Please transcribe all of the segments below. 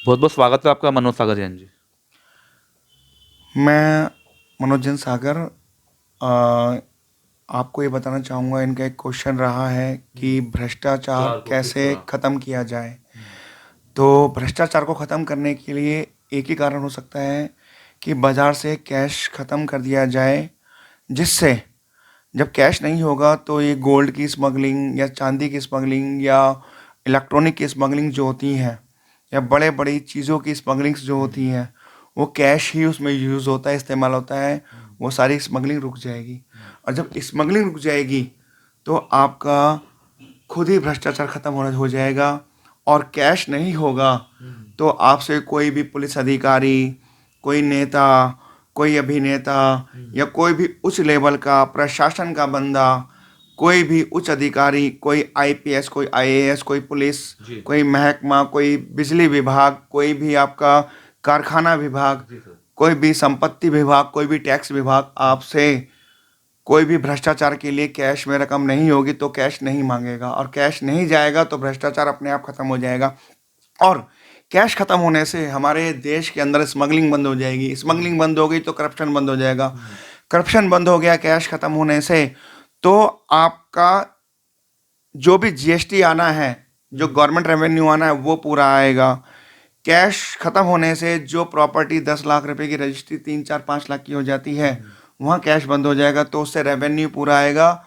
बहुत बहुत स्वागत है आपका मनोज सागर जैन जी। मैं मनोज जैन सागर आपको ये बताना चाहूँगा। इनका एक क्वेश्चन रहा है कि भ्रष्टाचार चार को किस कैसे तरह। ख़त्म किया जाए। तो भ्रष्टाचार को ख़त्म करने के लिए एक ही कारण हो सकता है कि बाज़ार से कैश ख़त्म कर दिया जाए, जिससे जब कैश नहीं होगा तो ये गोल्ड की स्मगलिंग या चांदी की स्मगलिंग या इलेक्ट्रॉनिक की स्मगलिंग जो होती हैं या बड़े बड़ी चीज़ों की स्मगलिंग्स जो होती हैं, वो कैश ही उसमें यूज़ होता है, इस्तेमाल होता है। वो सारी स्मगलिंग रुक जाएगी। और जब स्मगलिंग रुक जाएगी तो आपका खुद ही भ्रष्टाचार खत्म होना हो जाएगा। और कैश नहीं होगा तो आपसे कोई भी पुलिस अधिकारी, कोई नेता, कोई अभिनेता या कोई भी उच्च लेवल का प्रशासन का बंदा, कोई भी उच्च अधिकारी, कोई आईपीएस, कोई आईएएस, कोई पुलिस, जी कोई महकमा, कोई बिजली विभाग, कोई भी आपका कारखाना विभाग, जी सर। कोई भी संपत्ति विभाग, कोई भी टैक्स विभाग आपसे कोई भी भ्रष्टाचार के लिए कैश में रकम नहीं होगी तो कैश नहीं मांगेगा। और कैश नहीं जाएगा तो भ्रष्टाचार अपने आप खत्म हो जाएगा। और कैश खत्म होने से हमारे देश के अंदर स्मगलिंग बंद हो जाएगी। स्मगलिंग बंद हो गई तो करप्शन बंद हो जाएगा। करप्शन बंद हो गया कैश खत्म होने से, तो आपका जो भी जीएसटी आना है, जो गवर्नमेंट रेवेन्यू आना है, वो पूरा आएगा। कैश खत्म होने से जो प्रॉपर्टी 10 लाख रुपए की रजिस्ट्री 3 4 5 लाख की हो जाती है, वहाँ कैश बंद हो जाएगा तो उससे रेवेन्यू पूरा आएगा,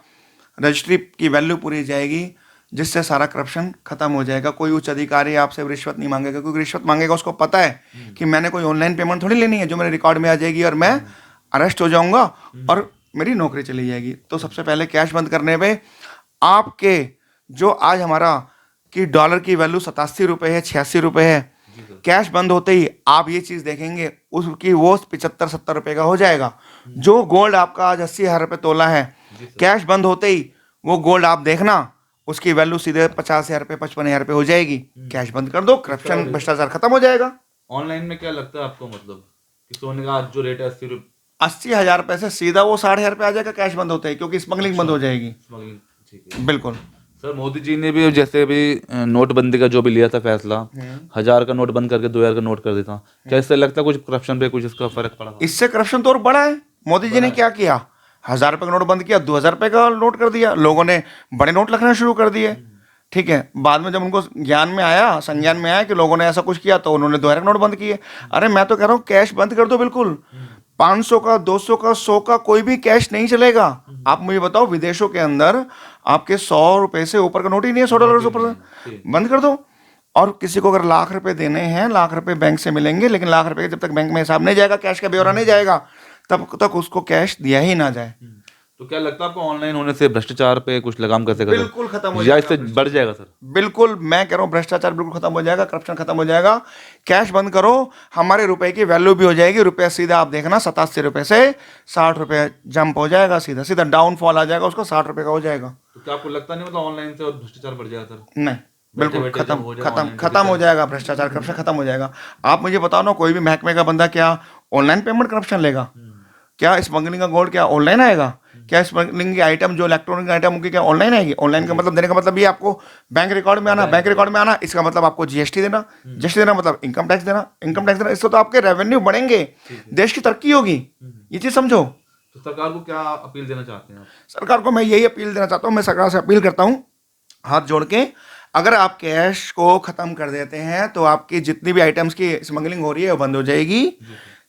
रजिस्ट्री की वैल्यू पूरी जाएगी, जिससे सारा करप्शन खत्म हो जाएगा। कोई उच्च अधिकारी आपसे रिश्वत नहीं मांगेगा, क्योंकि रिश्वत मांगेगा उसको पता है कि मैंने कोई ऑनलाइन पेमेंट थोड़ी लेनी है जो मेरे रिकॉर्ड में आ जाएगी और मैं अरेस्ट हो जाऊंगा और मेरी नौकरी चली जाएगी। तो सबसे पहले कैश बंद करने पे आपके जो आज हमारा कि डॉलर की वैल्यू 87 रुपये है, 86 रुपये है, जी सर। कैश बंद होते ही आप ये चीज़ देखेंगे उसकी वो 75 70 रुपये का हो जाएगा। जो गोल्ड आपका आज 80 हज़ार रुपये तोला है, जी सर। कैश बंद होते ही वो गोल्ड आप देखना उसकी वैल्यू सीधे 50 हज़ार रुपये 55 हज़ार रुपये हो जाएगी। कैश बंद कर दो, इस तरह हो करप्शन जाएगा। भ्रष्टाचार खत्म हो जाएगा। ऑनलाइन में क्या लगता है आपको, मतलब कि सोने का आज जो रेट है 80 रुपये। 80 हज़ार रुपये से सीधा वो 60 हज़ार रुपये आ जाएगा कैश बंद होते ही, क्योंकि स्मगलिंग बंद अच्छा, हो जाएगी। स्मगलिंग। ठीक है। बिल्कुल। सर मोदी जी ने भी जैसे अभी नोटबंदी का जो भी लिया था फैसला, 1000 का नोट बंद करके 2000 का नोट कर देता, क्या इससे लगता है कुछ करप्शन पे कुछ इसका फर्क पड़ा होगा? इससे करप्शन तो और बड़ा है। मोदी जी बड़ा ने है। क्या किया, 1000 रुपये का नोट बंद किया, 2000 रुपये का नोट कर दिया, लोगों ने बड़े नोट रखना शुरू कर दिए। ठीक है, बाद में जब उनको ज्ञान में आया, संज्ञान में आया कि लोगों ने ऐसा कुछ किया, तो उन्होंने 2000 का नोट बंद किए। अरे मैं तो कह रहा हूँ कैश बंद कर दो बिल्कुल। 500 का, 200 का, 100 का कोई भी कैश नहीं चलेगा। आप मुझे बताओ, विदेशों के अंदर आपके 100 रुपये से ऊपर का नोट ही नहीं है, $100 नोट से ही नहीं ऊपर। है। ठीक। बंद कर दो। और किसी को अगर लाख रुपए देने हैं, लाख रुपए बैंक से मिलेंगे, लेकिन लाख रुपए जब तक बैंक में हिसाब नहीं जाएगा, कैश का ब्यौरा नहीं जाएगा, तब तक उसको कैश दिया ही ना जाए। तो क्या लगता है आपको ऑनलाइन होने से भ्रष्टाचार पे कुछ लगाम कसेगा बिल्कुल खत्म हो सर, या जाएगा इससे बढ़ भ्रष्टाचार। जाएगा सर? बिल्कुल, मैं कह रहा हूँ भ्रष्टाचार बिल्कुल खत्म हो जाएगा, करप्शन खत्म हो जाएगा। कैश बंद करो, हमारे रुपए की वैल्यू भी हो जाएगी। रुपया सीधा आप देखना 87 रुपये से 60 रुपये जंप हो जाएगा, सीधा सीधा डाउनफॉल आ जाएगा, उसको 60 रुपये का हो जाएगा। तो क्या आपको लगता नहीं मतलब ऑनलाइन से और भ्रष्टाचार बढ़ जाएगा सर? नहीं, बैठे बिल्कुल बैठे खत्म जब हो जाएगा खत्म ऑनलाइन तो खत्म हो दिक्कत। जाएगा भ्रष्टाचार, करप्शन खत्म हो जाएगा। आप मुझे बताओ ना, कोई भी महकमे का बंदा क्या ऑनलाइन पेमेंट करप्शन लेगा? क्या स्मगलिंग का गोल्ड क्या ऑनलाइन आएगा? क्या स्मगलिंग की आइटम जो इलेक्ट्रॉनिक आइटम होगी क्या ऑनलाइन आएगी? ऑनलाइन का मतलब देने का मतलब ये आपको बैंक रिकॉर्ड में आना, बैंक बैंक रिकॉर्ड रिकॉर्ड। में आना, इसका मतलब आपको जीएसटी देना, जीएसटी देना मतलब इनकम टैक्स देना, इनकम टैक्स देना, इससे तो आपके रेवेन्यू बढ़ेंगे, ठीक है। देश की तरक्की होगी। ये चीज़ समझो। तो सरकार को क्या अपील देना चाहते हैं आप? सरकार को मैं यही अपील देना चाहता हूँ, मैं सरकार से अपील करता हूँ हाथ जोड़ के, अगर आप कैश को ख़त्म कर देते हैं तो आपकी जितनी भी आइटम्स की स्मगलिंग हो रही है वो बंद हो जाएगी।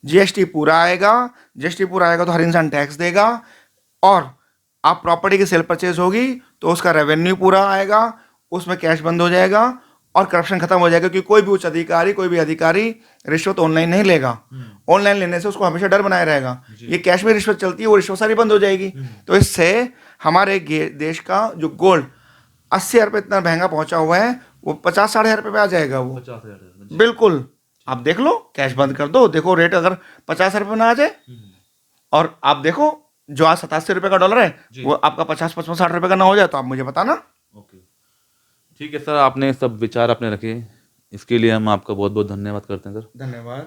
जीएसटी पूरा आएगा, जीएसटी पूरा आएगा तो हर इंसान टैक्स देगा, और आप प्रॉपर्टी की सेल परचेज होगी तो उसका रेवेन्यू पूरा आएगा, उसमें कैश बंद हो जाएगा और करप्शन खत्म हो जाएगा। क्योंकि कोई भी उच्च अधिकारी, कोई भी अधिकारी रिश्वत ऑनलाइन नहीं लेगा। ऑनलाइन लेने से उसको हमेशा डर बनाए रहेगा। ये कैश में रिश्वत चलती है, वो रिश्वत सारी बंद हो जाएगी। तो इससे हमारे देश का जो गोल्ड 80 हज़ार रुपये इतना महंगा पहुंचा हुआ है, वो 50 साढ़े हज़ार रुपये पे आ जाएगा वो। 50,000। बिल्कुल। आप देख लो, कैश बंद कर दो, देखो रेट अगर 50 रुपये ना आ जाए, और आप देखो जो आज 87 रुपये का डॉलर है जी। वो आपका 50 55 60 रुपये का ना हो जाए, तो आप मुझे बताना। ओके। ठीक है सर, आपने सब विचार अपने रखे, इसके लिए हम आपका बहुत बहुत धन्यवाद करते हैं सर। धन्यवाद।